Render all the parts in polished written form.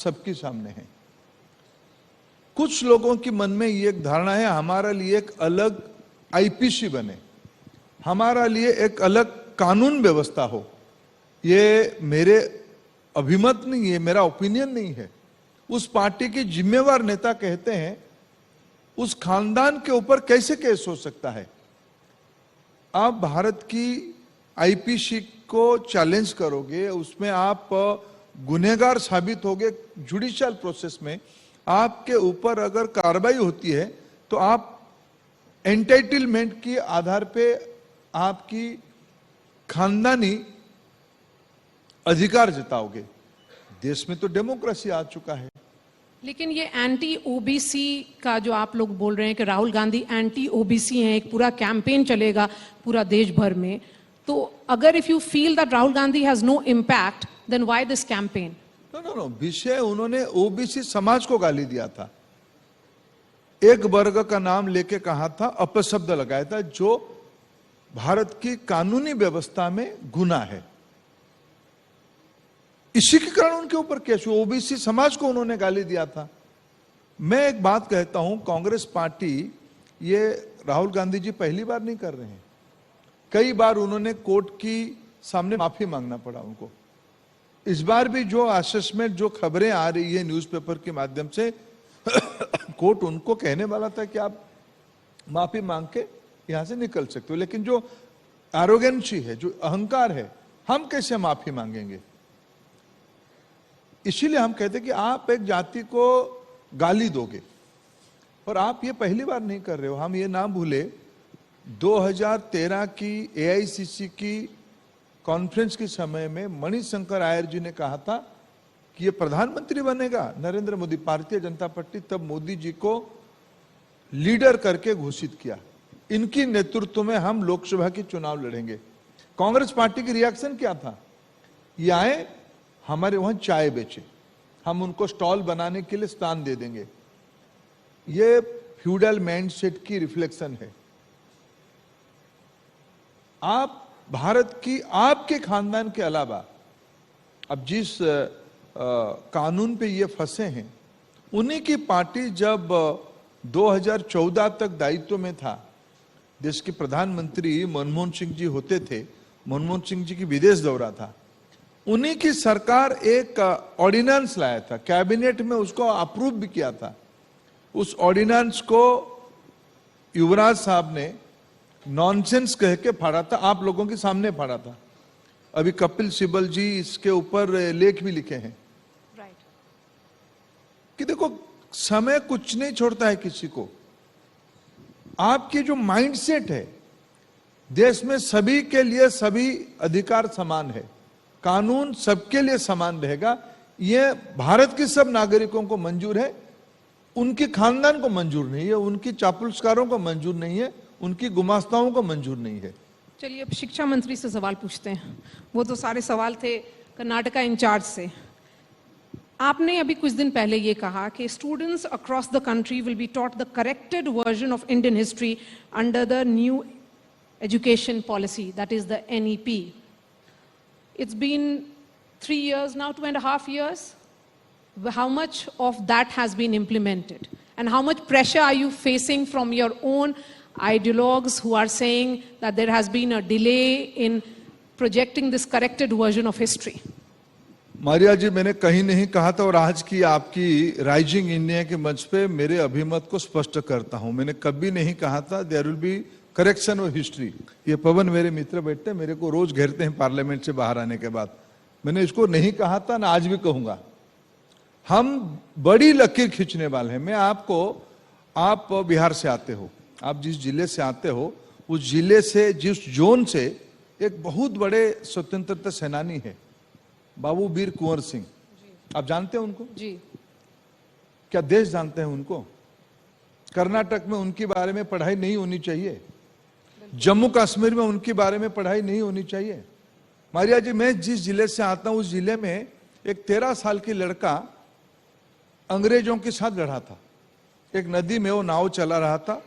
सबके सामने है। कुछ लोगों की मन में ये एक धारणा है हमारा लिए एक अलग आईपीसी बने, हमारा लिए एक अलग कानून व्यवस्था हो। ये मेरे अभिमत नहीं है, मेरा ओपिनियन नहीं है। उस पार्टी के जिम्मेवार नेता कहते हैं उस खानदान के ऊपर कैसे केस हो सकता है। आप भारत की आईपीसी को चैलेंज करोगे, उसमें आप गुनहगार साबित होगे, जुडिशियल प्रोसेस में आपके ऊपर अगर कार्रवाई होती है तो आप एंटाइटलमेंट के आधार पे आपकी खानदानी अधिकार जताओगे। देश में तो डेमोक्रेसी आ चुका है। लेकिन ये एंटी ओबीसी का जो आप लोग बोल रहे हैं कि राहुल गांधी एंटी ओबीसी हैं, एक पूरा कैंपेन चलेगा पूरा देश भर में, तो अगर if you feel that Rahul Gandhi has no impact then why this campaign? No, विषय उन्होंने ओबीसी समाज को गाली दिया था, एक वर्ग का नाम लेके कहा था, अपशब्द लगाया था जो भारत की कानूनी व्यवस्था में गुनाह है। इसी के कारण उनके ऊपर केस हुआ। ओबीसी समाज को उन्होंने गाली दिया था। मैं एक बात कहता हूं, कांग्रेस पार्टी, ये राहुल गांधी जी पहली बार नहीं कर रहे हैं, कई बार उन्होंने कोर्ट की सामने माफी मांगना पड़ा उनको। इस बार भी जो असेसमेंट, जो खबरें आ रही है न्यूज़पेपर के माध्यम से, कोर्ट उनको कहने वाला था कि आप माफी मांग के यहां से निकल सकते हो, लेकिन जो एरोगेंसी है, जो अहंकार है, हम कैसे माफी मांगेंगे। इसीलिए हम कहते हैं कि आप एक जाति को गाली दोगे, और आप ये पहली बार नहीं कर रहे हो। हम ये ना भूले 2013 की एआईसीसी की कॉन्फ्रेंस के समय में मणिशंकर आयर जी ने कहा था कि ये प्रधानमंत्री बनेगा नरेंद्र मोदी, भारतीय जनता पार्टी। तब मोदी जी को लीडर करके घोषित किया, इनकी नेतृत्व में हम लोकसभा की चुनाव लड़ेंगे। कांग्रेस पार्टी की रिएक्शन क्या था? ये आए, हमारे वहां चाय बेचे, हम उनको स्टॉल बनाने के लिए स्थान दे देंगे। ये फ्यूडल माइंडसेट की रिफ्लेक्शन है। आप भारत की, आपके खानदान के अलावा अब जिस कानून पे ये फंसे हैं, उन्हीं की पार्टी जब 2014 तक दायित्व में था, देश के प्रधानमंत्री मनमोहन सिंह जी होते थे, मनमोहन सिंह जी की विदेश दौरा था, उन्हीं की सरकार एक ऑर्डिनेंस लाया था, कैबिनेट में उसको अप्रूव भी किया था। उस ऑर्डिनेंस को युवराज साहब ने नॉनसेंस कह के फाड़ा था, आप लोगों के सामने फाड़ा था। अभी कपिल सिब्बल जी इसके ऊपर लेख भी लिखे हैं। कि देखो, समय कुछ नहीं छोड़ता है किसी को। आपकी जो माइंडसेट है, देश में सभी के लिए सभी अधिकार समान है, कानून सबके लिए समान रहेगा, यह भारत के सब नागरिकों को मंजूर है, उनके खानदान को मंजूर नहीं है, उनकी चापलूसकारों को मंजूर नहीं है, उनकी गुमास्ताओं को मंजूर नहीं है। चलिए अब शिक्षा मंत्री से सवाल पूछते हैं। वो तो सारे सवाल थे कर्नाटका इंचार्ज से। आपने अभी कुछ दिन पहले ये कहा कि students across the country will be taught the corrected version of Indian history under the new education policy, that is the NEP. It's been 3 years now, 2.5 years. How much of that has been implemented? And how much pressure are you facing from your own ideologues who are saying that there has been a delay in projecting this corrected version of history? Maria ji, मैंने कहीं नहीं कहा था, और आज की आपकी rising India के मंच पे मेरे अभिमत को स्पष्ट करता हूं। मैंने कभी नहीं कहा था there will be correction of history. ये पवन मेरे मित्र बैठते हैं, मेरे को रोज घेरते हैं पार्लियामेंट से बाहर आने के बाद। मैंने इसको नहीं कहा था, ना आज भी कहूंगा। हम बड़ी लकीर खींचने वाले हैं। मैं आपको, आप बिहार से आते हो, आप जिस जिले से आते हो, उस जिले से, जिस जोन से एक बहुत बड़े स्वतंत्रता सेनानी है, बाबू वीर कुंवर सिंह। आप जानते हैं उनको? जी। क्या देश जानते हैं उनको? कर्नाटक में उनके बारे में पढ़ाई नहीं होनी चाहिए? जम्मू कश्मीर में उनके बारे में पढ़ाई नहीं होनी चाहिए? मारिया जी, मैं जिस जिले से आता हूं, उस जिले में एक 13 साल की लड़का अंग्रेजों के साथ लड़ा था। एक नदी में वो नाव चला रहा था,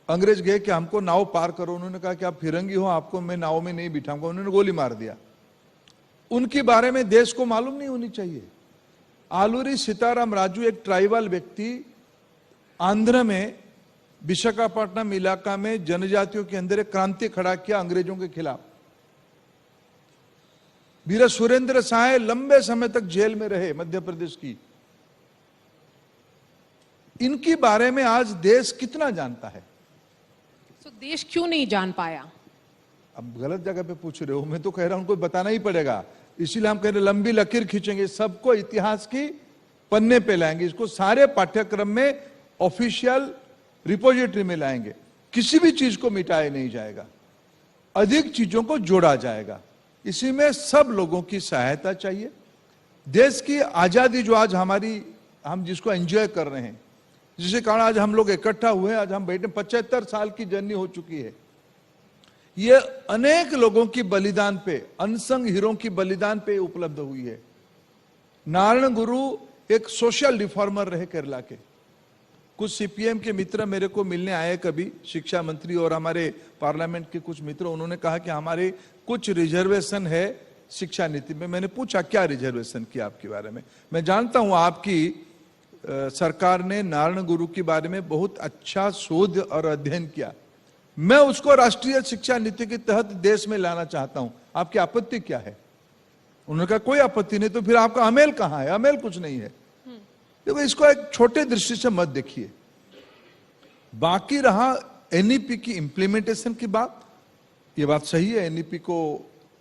अंग्रेज गए कि हमको नाव पार करो, उन्होंने कहा कि आप फिरंगी हो, आपको मैं नाव में नहीं बिठाऊंगा, उन्होंने गोली मार दिया। उनके बारे में देश को मालूम नहीं होनी चाहिए? आलूरी सीताराम राजू एक ट्राइबल व्यक्ति आंध्र में विशाखापट्टनम इलाका में जनजातियों के अंदर एक क्रांति खड़ा किया अंग्रेजों के खिलाफ। वीर सुरेंद्र साय लंबे समय तक जेल में रहे मध्य प्रदेश की। इनके बारे में आज देश कितना जानता है? तो देश क्यों नहीं जान पाया? अब गलत जगह पे पूछ रहे हो, मैं तो कह रहा हूं उनको बताना ही पड़ेगा। इसीलिए हम कह रहे लंबी लकीर खींचेंगे, सबको इतिहास की पन्ने पे लाएंगे, इसको सारे पाठ्यक्रम में ऑफिशियल रिपोजिटरी में लाएंगे। किसी भी चीज को मिटाया नहीं जाएगा, अधिक चीजों को जोड़ा जाएगा। इसी में सब लोगों की सहायता चाहिए। देश की आजादी जो आज हम जिसको एंजॉय कर रहे हैं, जिसके कारण आज हम लोग इकट्ठा हुए, आज हम बैठे, 75 साल की जर्नी हो चुकी है। ये अनेक लोगों की बलिदान पे, अनसंग हीरो की बलिदान पे उपलब्ध हुई है। नारायण गुरु एक सोशल रिफॉर्मर रहे केरला के। कुछ सीपीएम के मित्र मेरे को मिलने आए कभी, शिक्षा मंत्री और हमारे पार्लियामेंट के कुछ मित्र, उन्होंने कहा कि हमारे कुछ रिजर्वेशन है शिक्षा नीति में। मैंने पूछा क्या रिजर्वेशन किया आपके बारे में? मैं जानता हूं आपकी सरकार ने नारायण गुरु के बारे में बहुत अच्छा शोध और अध्ययन किया। मैं उसको राष्ट्रीय शिक्षा नीति के तहत देश में लाना चाहता हूं, आपकी आपत्ति क्या है? उन्होंने कहा कोई आपत्ति नहीं। तो फिर आपका अमेल कहां है? अमेल कुछ नहीं है। देखो, इसको एक छोटे दृष्टि से मत देखिए। बाकी रहा एनईपी की इंप्लीमेंटेशन की बात, ये बात सही है। एनईपी को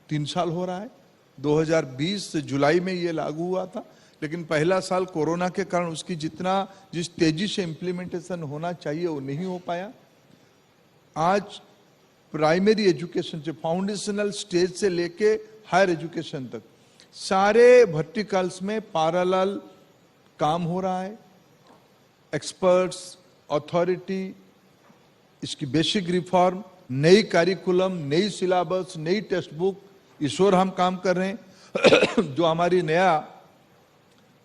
3 साल हो रहा है, 2020 जुलाई में ये लागू हुआ था, लेकिन पहला साल कोरोना के कारण उसकी जिस तेजी से इंप्लीमेंटेशन होना चाहिए वो नहीं हो पाया। आज प्राइमरी एजुकेशन से, फाउंडेशनल स्टेज से लेके हायर एजुकेशन तक सारे वर्टिकल्स में पैरेलल काम हो रहा है। एक्सपर्ट्स, अथॉरिटी, इसकी बेसिक रिफॉर्म, नई करिकुलम, नई सिलेबस, नई टेक्स्ट बुक, इस ओर हम काम कर रहे हैं। जो हमारी नया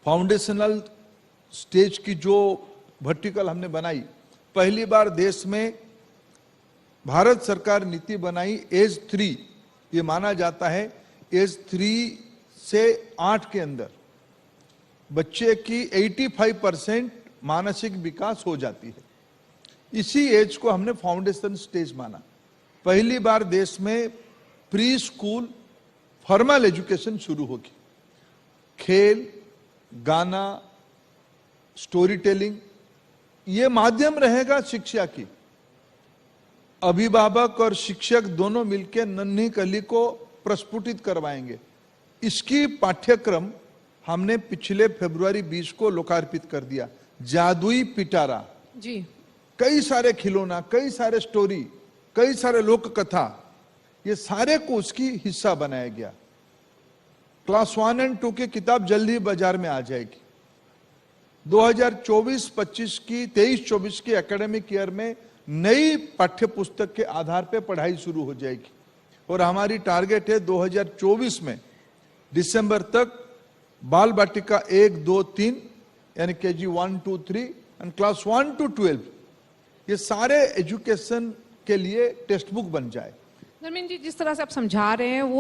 फाउंडेशनल स्टेज की जो वर्टिकल हमने बनाई, पहली बार देश में भारत सरकार नीति बनाई एज 3। ये माना जाता है एज 3 से 8 के अंदर बच्चे की 85% मानसिक विकास हो जाती है। इसी एज को हमने फाउंडेशन स्टेज माना। पहली बार देश में प्री स्कूल फॉर्मल एजुकेशन शुरू होगी। खेल, गाना, स्टोरी टेलिंग, ये माध्यम रहेगा शिक्षा की। अभिभावक और शिक्षक दोनों मिलकर नन्ही कली को प्रस्फुटित करवाएंगे। इसकी पाठ्यक्रम हमने पिछले फरवरी 20 को लोकार्पित कर दिया। जादुई पिटारा जी, कई सारे खिलौना, कई सारे स्टोरी, कई सारे लोक कथा, ये सारे को उसकी हिस्सा बनाया गया। क्लास 1 और 2 की किताब जल्दी बाजार में आ जाएगी। 2024-25 की 23-24 की एकेडमिक ईयर में नई पाठ्य पुस्तक के आधार पर पढ़ाई शुरू हो जाएगी। और हमारी टारगेट है 2024 में दिसंबर तक बाल बाटिका 1, 2, 3 यानी केजी 1, 2, 3 एंड क्लास 1 to 12 ये सारे एजुकेशन के लिए टेक्स्ट बुक बन जाए। धर्मेंद्र जी, जिस तरह से आप समझा रहे हैं वो